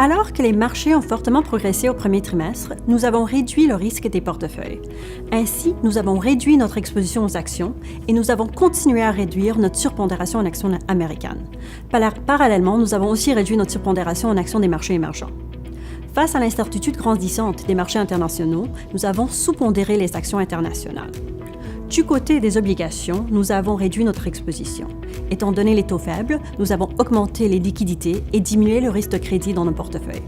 Alors que les marchés ont fortement progressé au premier trimestre, nous avons réduit le risque des portefeuilles. Ainsi, nous avons réduit notre exposition aux actions et nous avons continué à réduire notre surpondération en actions américaines. Parallèlement, nous avons aussi réduit notre surpondération en actions des marchés émergents. Face à l'incertitude grandissante des marchés internationaux, nous avons sous-pondéré les actions internationales. Du côté des obligations, nous avons réduit notre exposition. Étant donné les taux faibles, nous avons augmenté les liquidités et diminué le risque de crédit dans nos portefeuilles.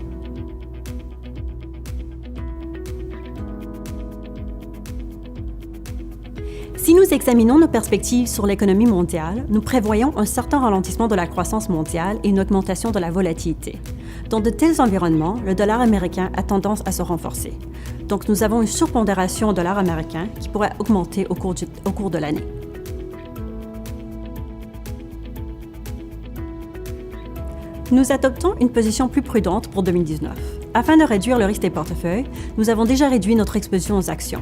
Si nous examinons nos perspectives sur l'économie mondiale, nous prévoyons un certain ralentissement de la croissance mondiale et une augmentation de la volatilité. Dans de tels environnements, le dollar américain a tendance à se renforcer. Donc nous avons une surpondération au dollar américain qui pourrait augmenter au cours de l'année. Nous adoptons une position plus prudente pour 2019. Afin de réduire le risque des portefeuilles, nous avons déjà réduit notre exposition aux actions.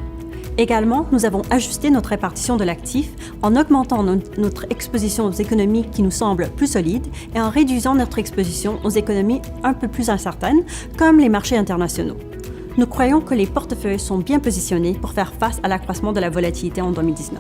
Également, nous avons ajusté notre répartition de l'actif en augmentant notre exposition aux économies qui nous semblent plus solides et en réduisant notre exposition aux économies un peu plus incertaines, comme les marchés internationaux. Nous croyons que les portefeuilles sont bien positionnés pour faire face à l'accroissement de la volatilité en 2019.